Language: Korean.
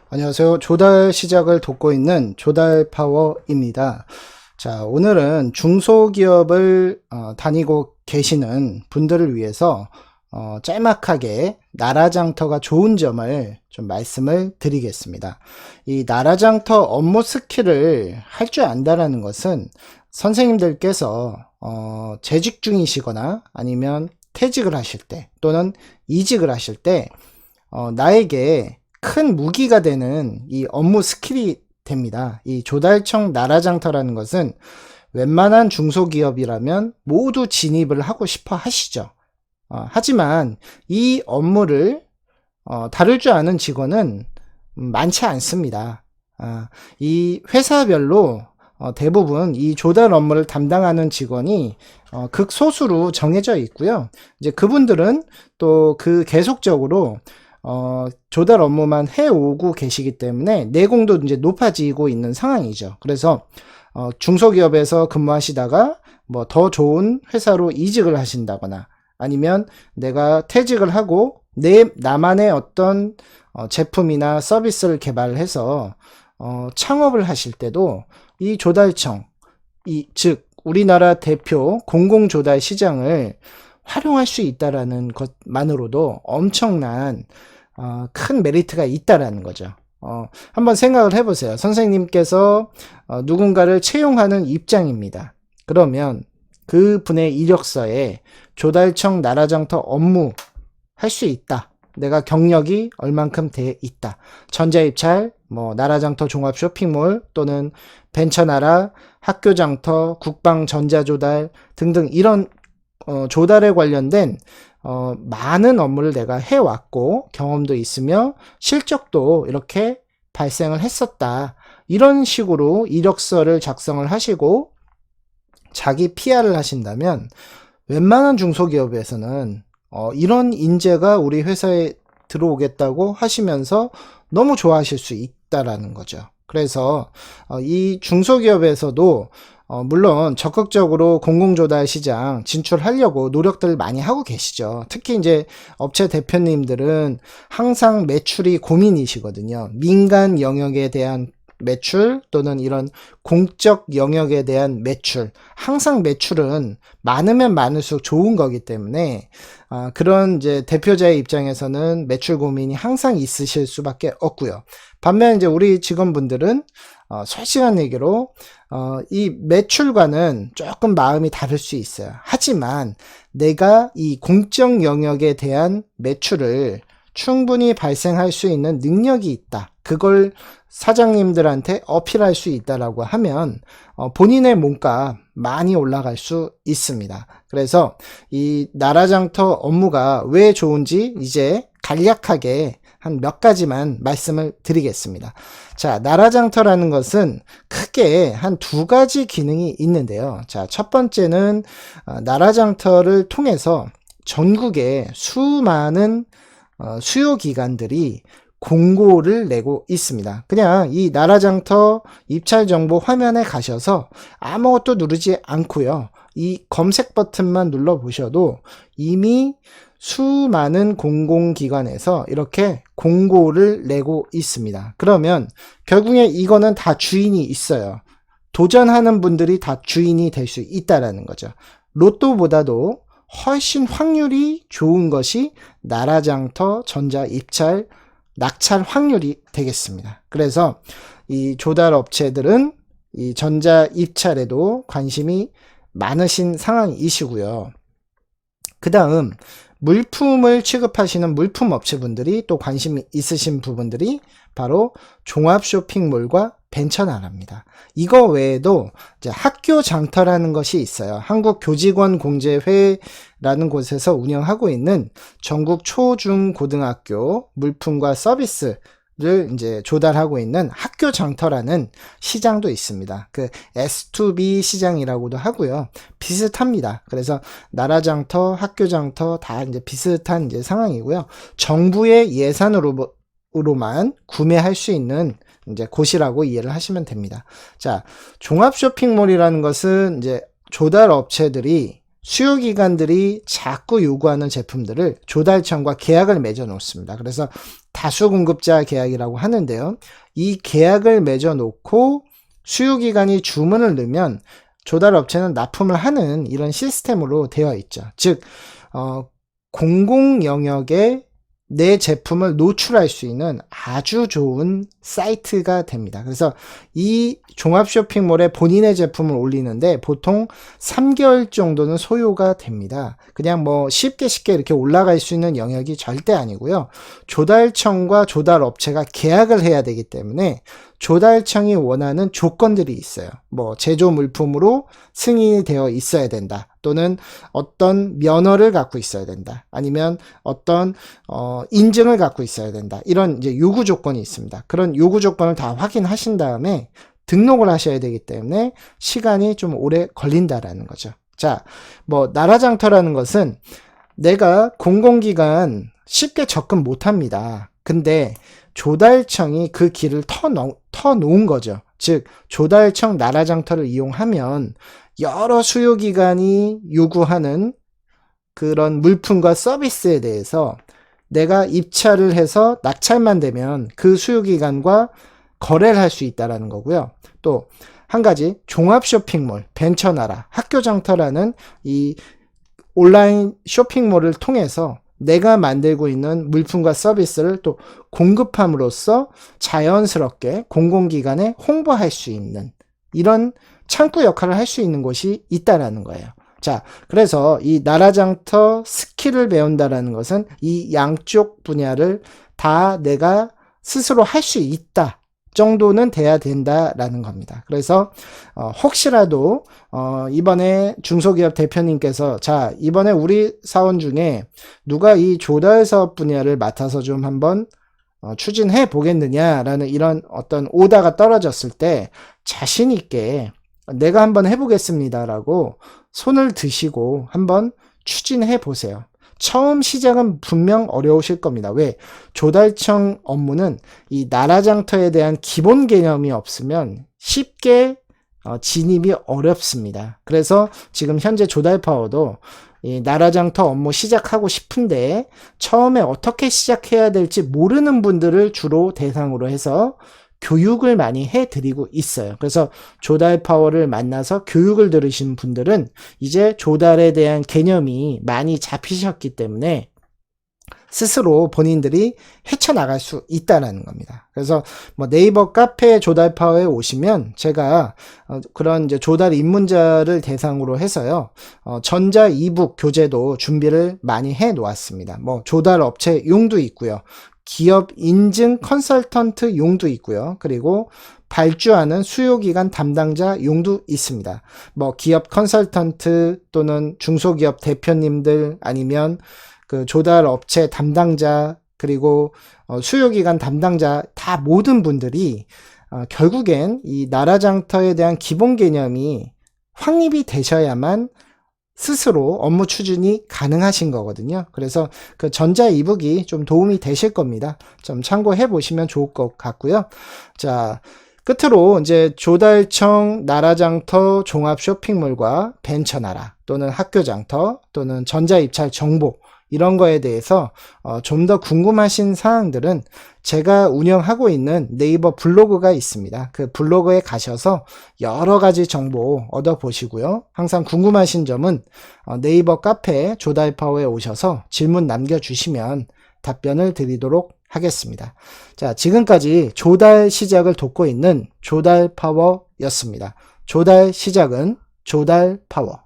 안녕하세요. 조달 시작을 돕고 있는 조달파워입니다. 자, 오늘은 중소기업을 다니고 계시는 분들을 위해서 짤막하게 나라장터가 좋은 점을 좀 말씀을 드리겠습니다. 이 나라장터 업무 스킬을 할 줄 안다라는 것은 선생님들께서 재직 중이시거나 아니면 퇴직을 하실 때 또는 이직을 하실 때 나에게 큰 무기가 되는 이 업무 스킬이 됩니다. 이 조달청 나라장터라는 것은 웬만한 중소기업이라면 모두 진입을 하고 싶어 하시죠. 하지만 이 업무를 다룰 줄 아는 직원은 많지 않습니다. 이 회사별로 대부분 이 조달 업무를 담당하는 직원이 극소수로 정해져 있고요. 이제 그분들은 또 그 계속적으로 조달 업무만 해오고 계시기 때문에 내공도 이제 높아지고 있는 상황이죠. 그래서 중소기업에서 근무하시다가 뭐 더 좋은 회사로 이직을 하신다거나 아니면 내가 퇴직을 하고 나만의 어떤 제품이나 서비스를 개발해서 창업을 하실 때도 이 조달청, 즉 우리나라 대표 공공조달 시장을 활용할 수 있다라는 것만으로도 엄청난 큰 메리트가 있다라는 거죠. 한번 생각을 해보세요. 선생님께서 누군가를 채용하는 입장입니다. 그러면 그 분의 이력서에 조달청 나라장터 업무 할 수 있다. 내가 경력이 얼만큼 돼 있다. 전자입찰, 뭐 나라장터 종합 쇼핑몰 또는 벤처나라, 학교장터, 국방전자조달 등등 이런 조달에 관련된 많은 업무를 내가 해왔고 경험도 있으며 실적도 이렇게 발생을 했었다. 이런 식으로 이력서를 작성을 하시고 자기 PR을 하신다면 웬만한 중소기업에서는 이런 인재가 우리 회사에 들어오겠다고 하시면서 너무 좋아하실 수 있다라는 거죠. 그래서 이 중소기업에서도 물론 적극적으로 공공조달 시장 진출하려고 노력들을 많이 하고 계시죠. 특히 이제 업체 대표님들은 항상 매출이 고민이시거든요. 민간 영역에 대한 매출 또는 이런 공적 영역에 대한 매출, 항상 매출은 많으면 많을수록 좋은 거기 때문에 그런 이제 대표자의 입장에서는 매출 고민이 항상 있으실 수밖에 없고요. 반면 이제 우리 직원분들은 솔직한 얘기로 이 매출과는 조금 마음이 다를 수 있어요. 하지만 내가 이 공적 영역에 대한 매출을 충분히 발생할 수 있는 능력이 있다. 그걸 사장님들한테 어필할 수 있다라고 하면 본인의 몸값 많이 올라갈 수 있습니다. 그래서 이 나라장터 업무가 왜 좋은지 이제 간략하게 한 몇 가지만 말씀을 드리겠습니다. 자, 나라장터라는 것은 크게 한 두 가지 기능이 있는데요. 자, 첫 번째는 나라장터를 통해서 전국에 수많은 수요기관들이 공고를 내고 있습니다. 그냥 이 나라장터 입찰정보 화면에 가셔서 아무것도 누르지 않고요. 이 검색 버튼만 눌러보셔도 이미 수많은 공공기관에서 이렇게 공고를 내고 있습니다. 그러면 결국에 이거는 다 주인이 있어요. 도전하는 분들이 다 주인이 될 수 있다라는 거죠. 로또보다도 훨씬 확률이 좋은 것이 나라장터 전자입찰 낙찰 확률이 되겠습니다. 그래서 이 조달 업체들은 이 전자입찰에도 관심이 많으신 상황이시고요. 그 다음 물품을 취급하시는 물품 업체분들이 또 관심이 있으신 부분들이 바로 종합쇼핑몰과 벤처나라입니다. 이거 외에도 이제 학교장터라는 것이 있어요. 한국교직원공제회라는 곳에서 운영하고 있는 전국 초중고등학교 물품과 서비스를 이제 조달하고 있는 학교장터라는 시장도 있습니다. 그 S2B 시장이라고도 하고요. 비슷합니다. 그래서 나라장터, 학교장터 다 이제 비슷한 이제 상황이고요. 정부의 예산으로만 구매할 수 있는 이제 곳이라고 이해를 하시면 됩니다. 자, 종합 쇼핑몰이라는 것은 이제 조달 업체들이 수요기관들이 자꾸 요구하는 제품들을 조달청과 계약을 맺어 놓습니다. 그래서 다수공급자 계약이라고 하는데요. 이 계약을 맺어 놓고 수요기관이 주문을 넣으면 조달업체는 납품을 하는 이런 시스템으로 되어 있죠. 즉 공공 영역에 내 제품을 노출할 수 있는 아주 좋은 사이트가 됩니다. 그래서 이 종합 쇼핑몰에 본인의 제품을 올리는데 보통 3개월 정도는 소요가 됩니다. 그냥 뭐 쉽게 이렇게 올라갈 수 있는 영역이 절대 아니고요. 조달청과 조달업체가 계약을 해야 되기 때문에 조달청이 원하는 조건들이 있어요. 뭐 제조 물품으로 승인이 되어 있어야 된다. 또는 어떤 면허를 갖고 있어야 된다. 아니면 어떤 인증을 갖고 있어야 된다. 이런 이제 요구 조건이 있습니다. 그런 요구 조건을 다 확인하신 다음에 등록을 하셔야 되기 때문에 시간이 좀 오래 걸린다라는 거죠. 자, 뭐 나라장터라는 것은 내가 공공기관 쉽게 접근 못합니다. 근데 조달청이 그 길을 터 놓은 거죠. 즉 조달청 나라장터를 이용하면 여러 수요기관이 요구하는 그런 물품과 서비스에 대해서 내가 입찰을 해서 낙찰만 되면 그 수요기관과 거래를 할 수 있다는 거고요. 또 한 가지 종합 쇼핑몰, 벤처나라, 학교장터라는 이 온라인 쇼핑몰을 통해서 내가 만들고 있는 물품과 서비스를 또 공급함으로써 자연스럽게 공공기관에 홍보할 수 있는 이런 창구 역할을 할 수 있는 곳이 있다라는 거예요. 자, 그래서 이 나라장터 스킬을 배운다라는 것은 이 양쪽 분야를 다 내가 스스로 할 수 있다 정도는 돼야 된다라는 겁니다. 그래서 혹시라도 이번에 중소기업 대표님께서 자, 이번에 우리 사원 중에 누가 이 조달 사업 분야를 맡아서 좀 한번 추진해 보겠느냐라는 이런 어떤 오다가 떨어졌을 때 자신 있게 내가 한번 해보겠습니다라고 손을 드시고 한번 추진해 보세요. 처음 시작은 분명 어려우실 겁니다. 왜? 조달청 업무는 이 나라장터에 대한 기본 개념이 없으면 쉽게 진입이 어렵습니다. 그래서 지금 현재 조달파워도 이 나라장터 업무 시작하고 싶은데 처음에 어떻게 시작해야 될지 모르는 분들을 주로 대상으로 해서 교육을 많이 해드리고 있어요. 그래서 조달 파워를 만나서 교육을 들으신 분들은 이제 조달에 대한 개념이 많이 잡히셨기 때문에 스스로 본인들이 헤쳐나갈 수 있다는 겁니다. 그래서 뭐 네이버 카페 조달 파워에 오시면 제가 그런 이제 조달 입문자를 대상으로 해서요, 전자 이북 교재도 준비를 많이 해 놓았습니다. 뭐 조달 업체 용도 있고요. 기업 인증 컨설턴트 용도 있고요. 그리고 발주하는 수요기관 담당자 용도 있습니다. 뭐 기업 컨설턴트 또는 중소기업 대표님들 아니면 그 조달 업체 담당자 그리고 수요기관 담당자 다 모든 분들이 결국엔 이 나라장터에 대한 기본 개념이 확립이 되셔야만 스스로 업무 추진이 가능하신 거거든요. 그래서 그 전자 이북이 좀 도움이 되실 겁니다. 좀 참고해 보시면 좋을 것 같고요. 자, 끝으로 이제 조달청 나라장터 종합 쇼핑몰과 벤처나라 또는 학교장터 또는 전자입찰 정보 이런 거에 대해서 좀 더 궁금하신 사항들은 제가 운영하고 있는 네이버 블로그가 있습니다. 그 블로그에 가셔서 여러 가지 정보 얻어보시고요. 항상 궁금하신 점은 네이버 카페 조달파워에 오셔서 질문 남겨주시면 답변을 드리도록 하겠습니다. 자, 지금까지 조달 시작을 돕고 있는 조달파워였습니다. 조달 시작은 조달파워.